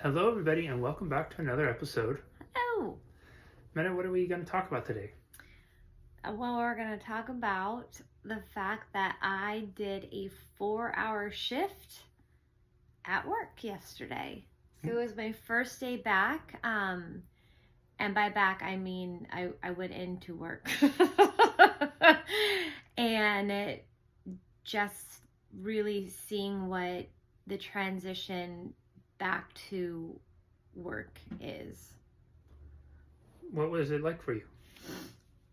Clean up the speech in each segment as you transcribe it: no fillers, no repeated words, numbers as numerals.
Hello, everybody, and welcome back to another episode. Oh, Meta, what are we going to talk about today? well, we're going to talk about the fact that I did a 4-hour shift at work yesterday. So it was my first day back. And by back, I mean I went into work. And it just really seeing what the transition back to work is. What was it like for you?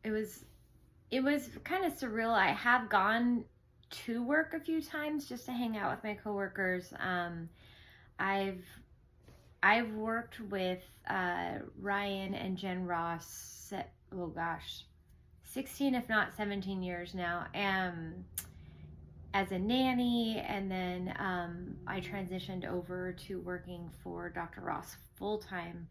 It was kind of surreal. I have gone to work a few times just to hang out with my coworkers. I've worked with Ryan and Jen Ross. Oh gosh, 16 if not 17 years now. As a nanny, and then I transitioned over to working for Dr. Ross full time.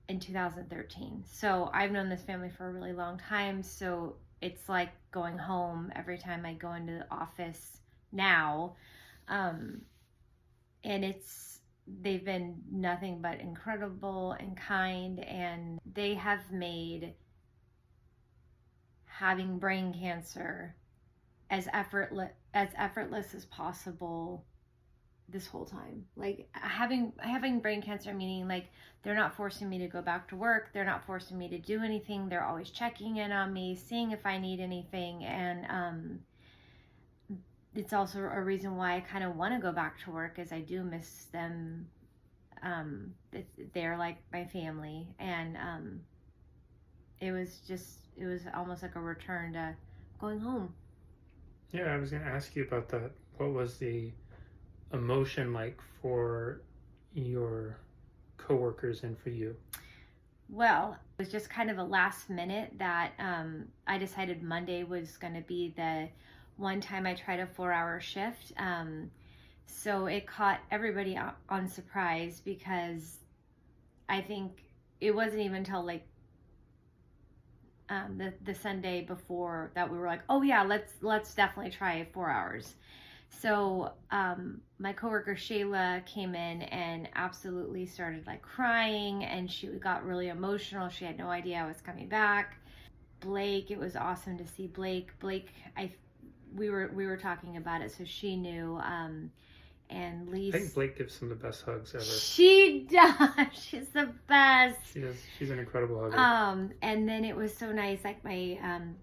In 2013. So I've known this family for a really long time. So it's like going home every time I go into the office now. And they've been nothing but incredible and kind, and they have made having brain cancer as effortless as possible this whole time. Like having brain cancer, meaning like they're not forcing me to go back to work, they're not forcing me to do anything, they're always checking in on me, seeing if I need anything. And it's also a reason why I kind of want to go back to work, is I do miss them. They're like my family, and it was almost like a return to going home. Yeah, I was going to ask you about that. What was the emotion like for your coworkers and for you? Well, it was just kind of a last minute that I decided Monday was going to be the one time I tried a 4-hour shift. So it caught everybody on surprise, because I think it wasn't even until like the Sunday before that we were like, oh yeah, let's definitely try 4 hours. So my coworker Shayla came in and absolutely started like crying, and she got really emotional. She had no idea I was coming back. Blake, it was awesome to see Blake. We were talking about it, so she knew. And Lisa, I think Blake gives some of the best hugs ever. She does. She's the best. She does. She's an incredible hugger. And then it was so nice. Like my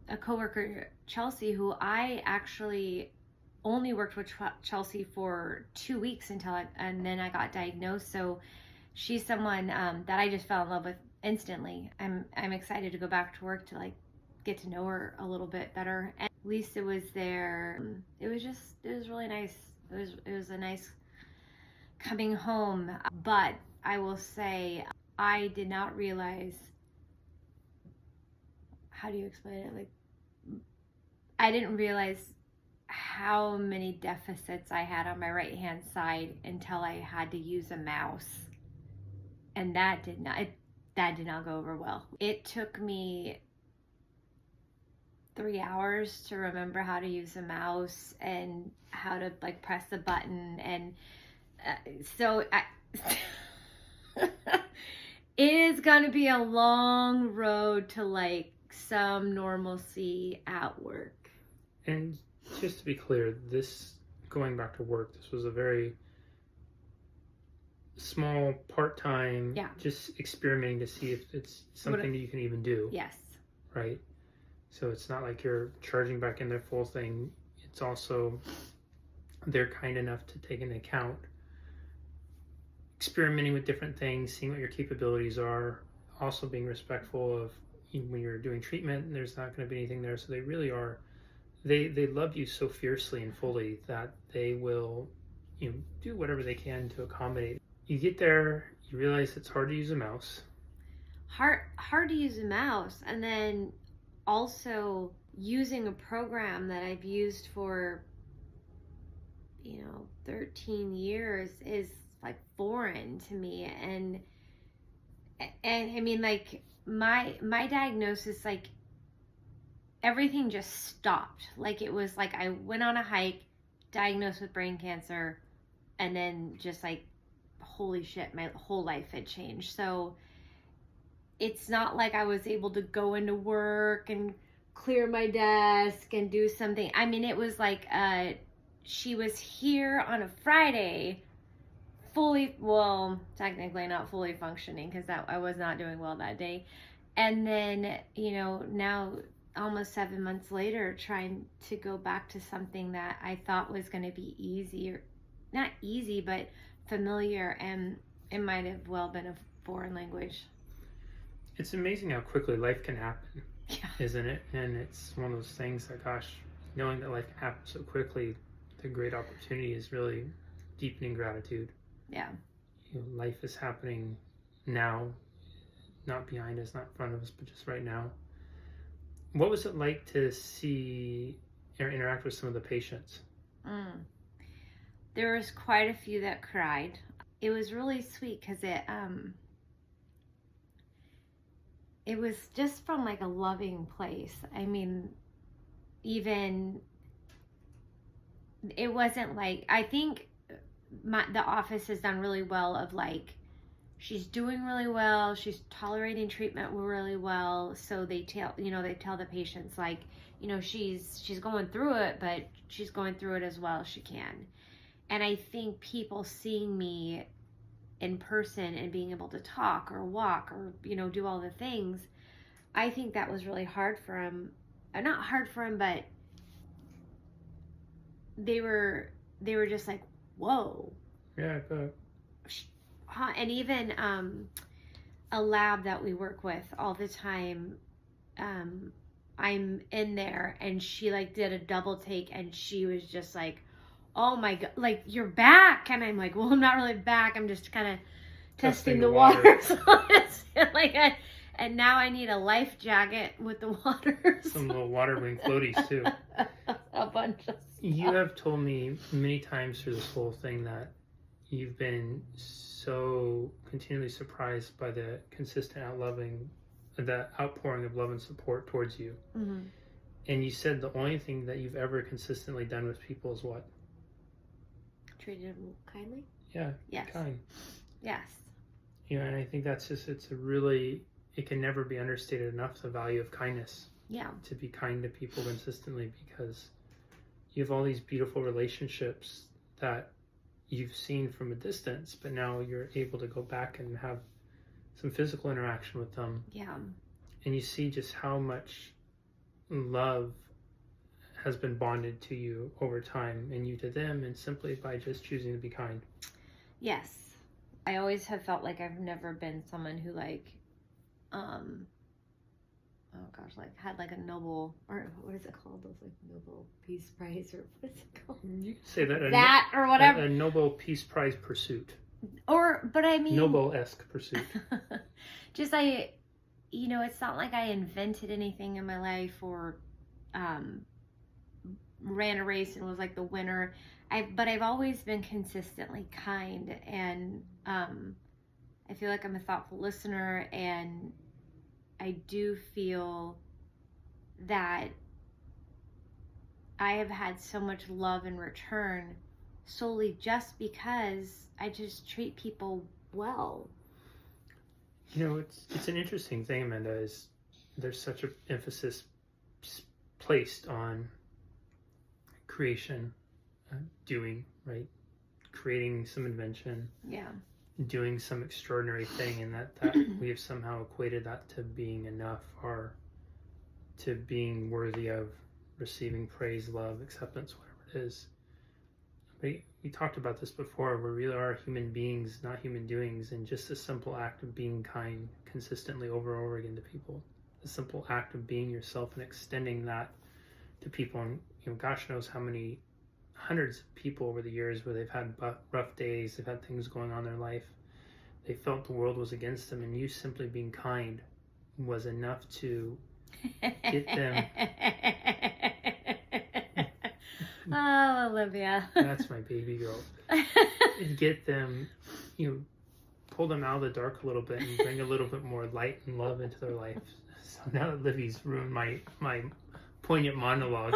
a coworker Chelsea, who I actually only worked with Chelsea for 2 weeks and then I got diagnosed. So she's someone that I just fell in love with instantly. I'm excited to go back to work to like get to know her a little bit better. And Lisa was there. It was really nice. It was a nice coming home. But I will say, I did not realize, how do you explain it? Like, I didn't realize how many deficits I had on my right hand side until I had to use a mouse, and that did not go over well. It took me 3 hours to remember how to use a mouse and how to like press the button, and it is going to be a long road to like some normalcy at work. And just to be clear, this going back to work, this was a very small part-time, just experimenting to see if it's something that you can even do. Yes. Right? So it's not like you're charging back in their full thing. It's also, they're kind enough to take into account experimenting with different things, seeing what your capabilities are, also being respectful of when you're doing treatment, there's not going to be anything there. So they really are, they love you so fiercely and fully that they will, do whatever they can to accommodate. You get there, you realize it's hard to use a mouse. Hard to use a mouse, and then also using a program that I've used for 13 years is like foreign to me. And I mean, like my diagnosis, like everything just stopped. Like it was like I went on a hike, diagnosed with brain cancer, and then just like holy shit, my whole life had changed. So it's not like I was able to go into work and clear my desk and do something. I mean, it was like she was here on a Friday, technically not fully functioning because I was not doing well that day. And then, now almost 7 months later, trying to go back to something that I thought was going to be easier, not easy, but familiar, and it might have well been a foreign language. It's amazing how quickly life can happen, Yeah. isn't it? And it's one of those things that, gosh, knowing that life can happen so quickly, the great opportunity is really deepening gratitude. Yeah. Life is happening now, not behind us, not in front of us, but just right now. What was it like to see or interact with some of the patients? There was quite a few that cried. It was really sweet because it was just from like a loving place. I mean, even it wasn't like, I think the office has done really well of like, she's doing really well, she's tolerating treatment really well, so they tell the patients like, she's going through it, but she's going through it as well as she can. And I think people seeing me in person and being able to talk or walk or do all the things, I think that was really hard for him. Not hard for him, but they were just like, whoa. Yeah, but... And even a lab that we work with all the time, I'm in there and she like did a double take and she was just like, oh my God, like, you're back. And I'm like, well, I'm not really back. I'm just kind of testing the waters. And now I need a life jacket with the waters. Some little water wing floaties too. A bunch of stuff. You have told me many times through this whole thing that you've been so continually surprised by the consistent the outpouring of love and support towards you. Mm-hmm. And you said the only thing that you've ever consistently done with people is what? Treated them kindly? Yeah. Yes. Kind. Yes. And I think that's just, it can never be understated enough, the value of kindness. Yeah. To be kind to people consistently, because you have all these beautiful relationships that you've seen from a distance, but now you're able to go back and have some physical interaction with them. Yeah. And you see just how much love has been bonded to you over time, and you to them, and simply by just choosing to be kind. Yes. I always have felt like I've never been someone who had like a Nobel, or what is it called? Those like Nobel Peace Prize, or what is it called? You can say that. Or whatever. A Nobel Peace Prize pursuit. But I mean. Nobel-esque pursuit. Just it's not like I invented anything in my life or ran a race and was like the winner. But I've always been consistently kind, and I feel like I'm a thoughtful listener, and I do feel that I have had so much love in return solely just because I just treat people well. It's an interesting thing, Amanda, is there's such an emphasis placed on creation, doing, right? Creating some invention. Yeah. Doing some extraordinary thing, and that we have somehow equated that to being enough, or to being worthy of receiving praise, love, acceptance, whatever it is. We talked about this before. We really are human beings, not human doings, and just a simple act of being kind consistently over and over again to people, the simple act of being yourself and extending that to people. And gosh knows how many hundreds of people over the years where they've had rough days, they've had things going on in their life, they felt the world was against them, and you simply being kind was enough to get them. Oh, Olivia. That's my baby girl. And get them, pull them out of the dark a little bit and bring a little bit more light and love into their life. So now that Livy's ruined my poignant monologue,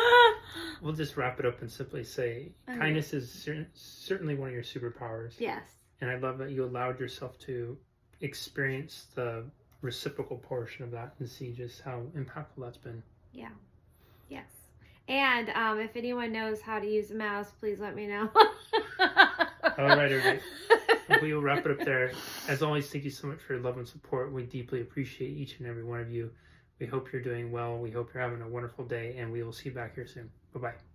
we'll just wrap it up and simply say kindness is certainly one of your superpowers. Yes. And I love that you allowed yourself to experience the reciprocal portion of that and see just how impactful that's been. Yeah. Yes. And if anyone knows how to use a mouse, please let me know. All right, everybody. We will wrap it up there. As always, thank you so much for your love and support. We deeply appreciate each and every one of you. We hope you're doing well. We hope you're having a wonderful day, and we will see you back here soon. Bye-bye.